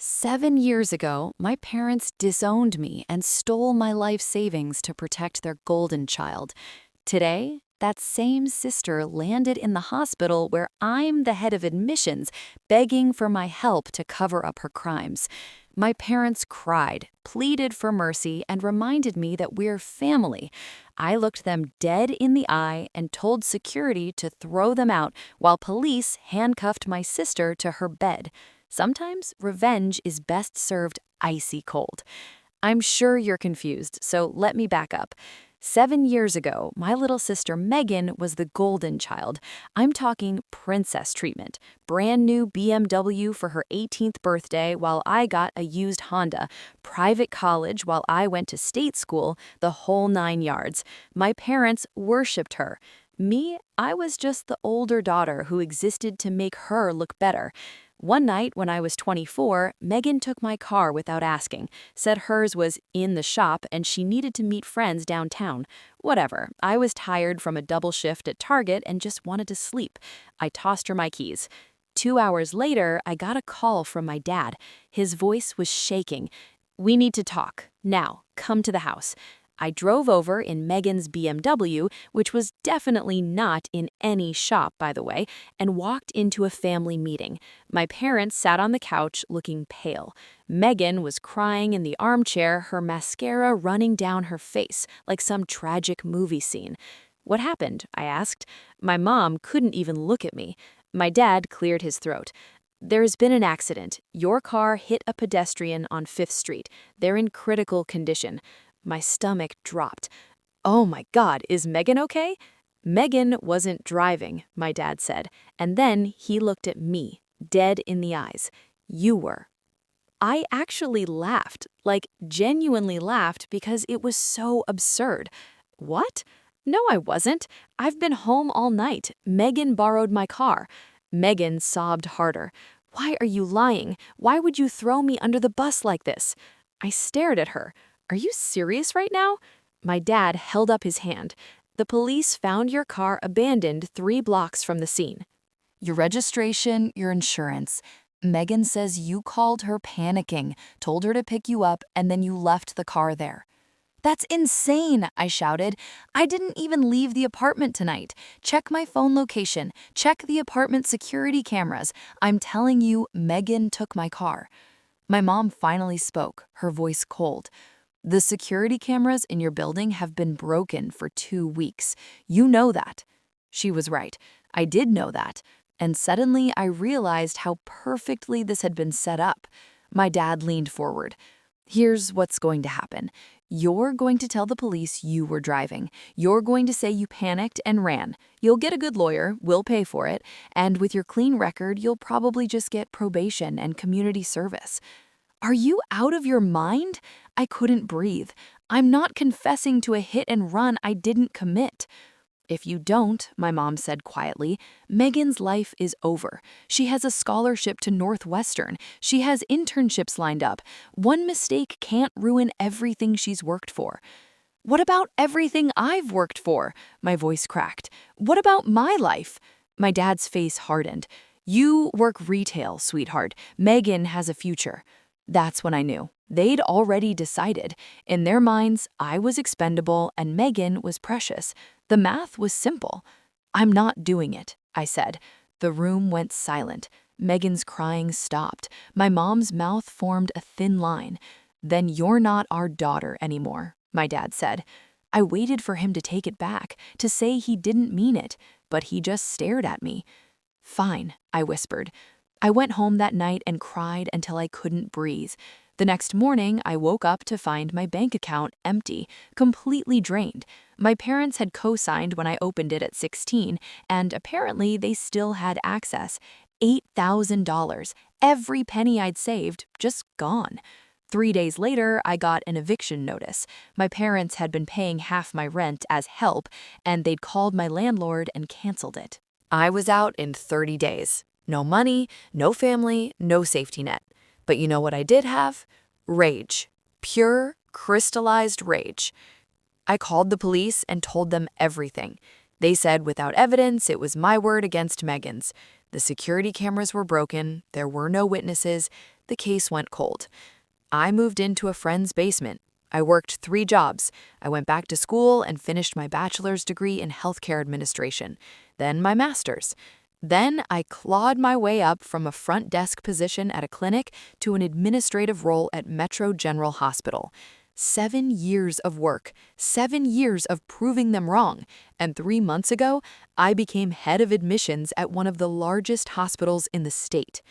7 years ago, my parents disowned me and stole my life savings to protect their golden child. Today, that same sister landed in the hospital where I'm the head of admissions, begging for my help to cover up her crimes. My parents cried, pleaded for mercy, and reminded me that we're family. I looked them dead in the eye and told security to throw them out while police handcuffed my sister to her bed. Sometimes revenge is best served icy cold. I'm sure you're confused, so let me back up. 7 years ago, my little sister Megan was the golden child. I'm talking princess treatment. Brand new BMW for her 18th birthday while I got a used Honda. Private college while I went to state school, the whole 9 yards. My parents worshipped her. Me, I was just the older daughter who existed to make her look better. One night when I was 24, Megan took my car without asking, said hers was in the shop and she needed to meet friends downtown. Whatever, I was tired from a double shift at Target and just wanted to sleep. I tossed her my keys. 2 hours later, I got a call from my dad. His voice was shaking. "We need to talk. Now, come to the house." I drove over in Megan's BMW, which was definitely not in any shop, by the way, and walked into a family meeting. My parents sat on the couch looking pale. Megan was crying in the armchair, her mascara running down her face like some tragic movie scene. "What happened?" I asked. My mom couldn't even look at me. My dad cleared his throat. "There's been an accident. Your car hit a pedestrian on 5th Street. They're in critical condition." My stomach dropped. "Oh my God, is Megan okay?" "Megan wasn't driving," my dad said, and then he looked at me, dead in the eyes. "You were." I actually laughed, like genuinely laughed because it was so absurd. "What? No, I wasn't. I've been home all night. Megan borrowed my car." Megan sobbed harder. "Why are you lying? Why would you throw me under the bus like this?" I stared at her. "Are you serious right now?" My dad held up his hand. "The police found your car abandoned 3 blocks from the scene. Your registration, your insurance. Megan says you called her panicking, told her to pick you up, and then you left the car there." "That's insane," I shouted. "I didn't even leave the apartment tonight. Check my phone location. Check the apartment security cameras. I'm telling you, Megan took my car." My mom finally spoke, her voice cold. "The security cameras in your building have been broken for 2 weeks. You know that." She was right. I did know that. And suddenly I realized how perfectly this had been set up. My dad leaned forward. "Here's what's going to happen. You're going to tell the police you were driving. You're going to say you panicked and ran. You'll get a good lawyer, we'll pay for it, and with your clean record, you'll probably just get probation and community service." "Are you out of your mind?" I couldn't breathe. "I'm not confessing to a hit and run I didn't commit." "If you don't," my mom said quietly, "Megan's life is over. She has a scholarship to Northwestern. She has internships lined up. One mistake can't ruin everything she's worked for." "What about everything I've worked for?" My voice cracked. "What about my life?" My dad's face hardened. "You work retail, sweetheart. Megan has a future." That's when I knew. They'd already decided. In their minds, I was expendable and Megan was precious. The math was simple. "I'm not doing it," I said. The room went silent. Megan's crying stopped. My mom's mouth formed a thin line. "Then you're not our daughter anymore," my dad said. I waited for him to take it back, to say he didn't mean it, but he just stared at me. "Fine," I whispered. I went home that night and cried until I couldn't breathe. The next morning, I woke up to find my bank account empty, completely drained. My parents had co-signed when I opened it at 16, and apparently they still had access. $8,000, every penny I'd saved, just gone. 3 days later, I got an eviction notice. My parents had been paying half my rent as help, and they'd called my landlord and canceled it. I was out in 30 days. No money, no family, no safety net. But you know what I did have? Rage. Pure, crystallized rage. I called the police and told them everything. They said without evidence, it was my word against Megan's. The security cameras were broken, there were no witnesses. the case went cold. I moved into a friend's basement. I worked 3 jobs. I went back to school and finished my bachelor's degree in healthcare administration, then my master's. Then I clawed my way up from a front desk position at a clinic to an administrative role at Metro General Hospital. 7 years of work, 7 years of proving them wrong, and 3 months ago, I became head of admissions at one of the largest hospitals in the state.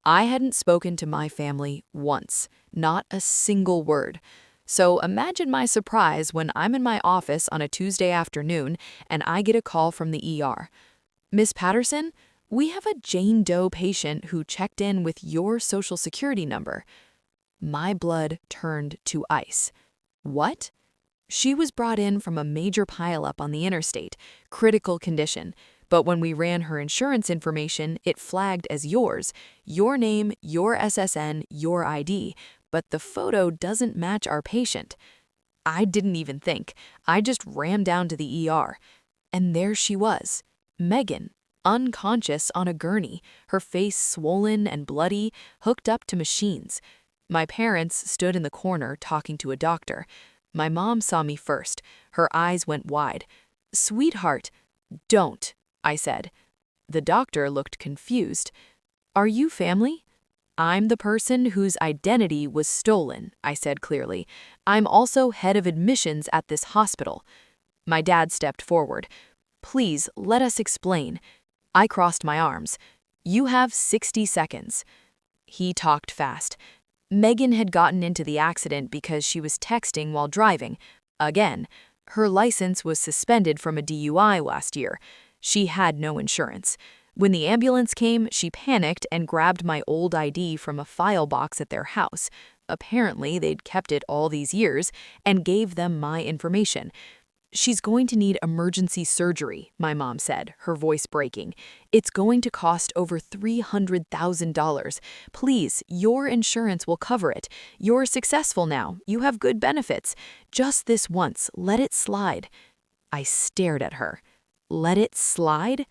I hadn't spoken to my family once, not a single word. So imagine my surprise when I'm in my office on a Tuesday afternoon and I get a call from the ER. Miss Patterson, we have a Jane Doe patient who checked in with your social security number. My blood turned to ice. What? She was brought in from a major pileup on the interstate, critical condition. But when we ran her insurance information, it flagged as yours, your name, your SSN, your ID, but the photo doesn't match our patient. I didn't even think. I just ran down to the ER. And there she was, Megan, unconscious on a gurney, her face swollen and bloody, hooked up to machines. My parents stood in the corner talking to a doctor. My mom saw me first. Her eyes went wide. "Sweetheart, don't," I said. The doctor looked confused. "Are you family?" "I'm the person whose identity was stolen," I said clearly. "I'm also head of admissions at this hospital." My dad stepped forward. "Please, let us explain." I crossed my arms. "You have 60 seconds." He talked fast. Megan had gotten into the accident because she was texting while driving. Again, her license was suspended from a DUI last year. She had no insurance. When the ambulance came, she panicked and grabbed my old ID from a file box at their house. Apparently, they'd kept it all these years and gave them my information. "She's going to need emergency surgery," my mom said, her voice breaking. "It's going to cost over $300,000. Please, your insurance will cover it. You're successful now. You have good benefits. Just this once, let it slide." I stared at her. Let it slide?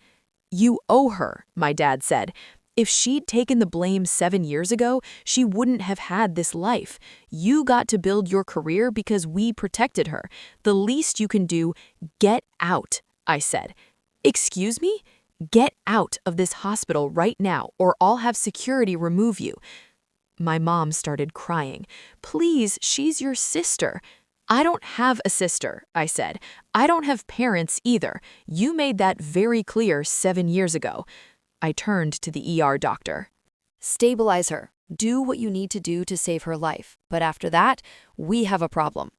"You owe her," my dad said. "If she'd taken the blame 7 years ago, she wouldn't have had this life. You got to build your career because we protected her. The least you can do, get out," I said. "Excuse me? Get out of this hospital right now, or I'll have security remove you." My mom started crying. "Please, she's your sister." "I don't have a sister," I said. "I don't have parents either. You made that very clear 7 years ago." I turned to the ER doctor. "Stabilize her. Do what you need to do to save her life. But after that, we have a problem."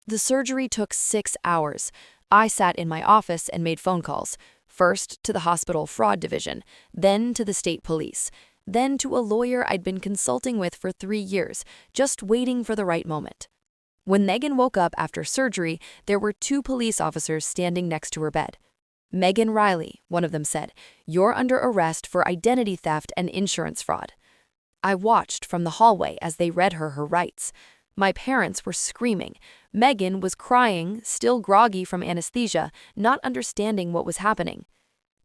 The surgery took 6 hours. I sat in my office and made phone calls. First to the hospital fraud division, then to the state police, then to a lawyer I'd been consulting with for 3 years, just waiting for the right moment. When Megan woke up after surgery, there were 2 police officers standing next to her bed. "Megan Riley," one of them said, "you're under arrest for identity theft and insurance fraud." I watched from the hallway as they read her rights. My parents were screaming. Megan was crying, still groggy from anesthesia, not understanding what was happening.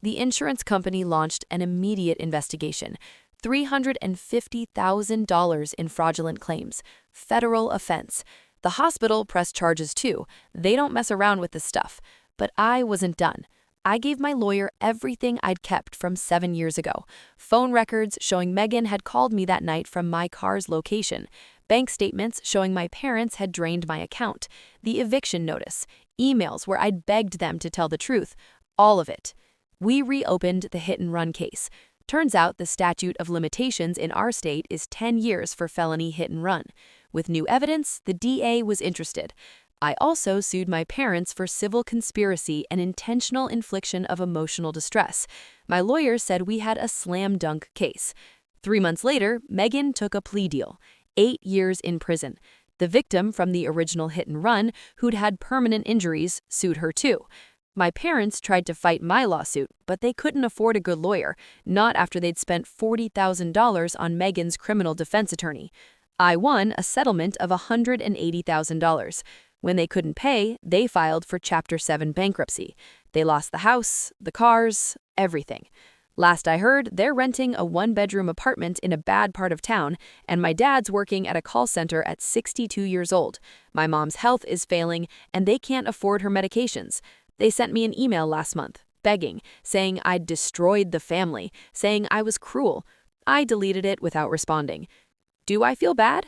The insurance company launched an immediate investigation. $350,000 in fraudulent claims. Federal offense. The hospital pressed charges too. They don't mess around with this stuff. But I wasn't done. I gave my lawyer everything I'd kept from 7 years ago. Phone records showing Megan had called me that night from my car's location. Bank statements showing my parents had drained my account. The eviction notice. Emails where I'd begged them to tell the truth. All of it. We reopened the hit-and-run case. Turns out the statute of limitations in our state is 10 years for felony hit-and-run. With new evidence, the DA was interested. I also sued my parents for civil conspiracy and intentional infliction of emotional distress. My lawyer said we had a slam-dunk case. 3 months later, Megan took a plea deal. 8 years in prison. The victim from the original hit-and-run, who'd had permanent injuries, sued her too. My parents tried to fight my lawsuit, but they couldn't afford a good lawyer, not after they'd spent $40,000 on Megan's criminal defense attorney. I won a settlement of $180,000. When they couldn't pay, they filed for Chapter 7 bankruptcy. They lost the house, the cars, everything. Last I heard, they're renting a one-bedroom apartment in a bad part of town, and my dad's working at a call center at 62 years old. My mom's health is failing, and they can't afford her medications. They sent me an email last month, begging, saying I'd destroyed the family, saying I was cruel. I deleted it without responding. Do I feel bad?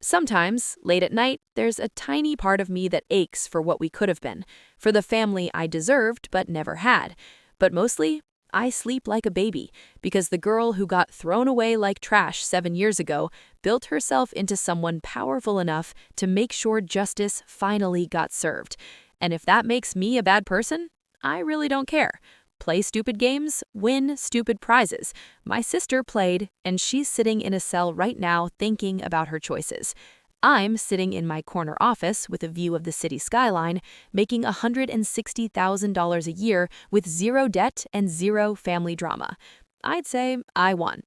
Sometimes, late at night, there's a tiny part of me that aches for what we could have been, for the family I deserved but never had. But mostly, I sleep like a baby, because the girl who got thrown away like trash 7 years ago built herself into someone powerful enough to make sure justice finally got served. And if that makes me a bad person, I really don't care. Play stupid games, win stupid prizes. My sister played, and she's sitting in a cell right now thinking about her choices. I'm sitting in my corner office with a view of the city skyline, making $160,000 a year with zero debt and zero family drama. I'd say I won.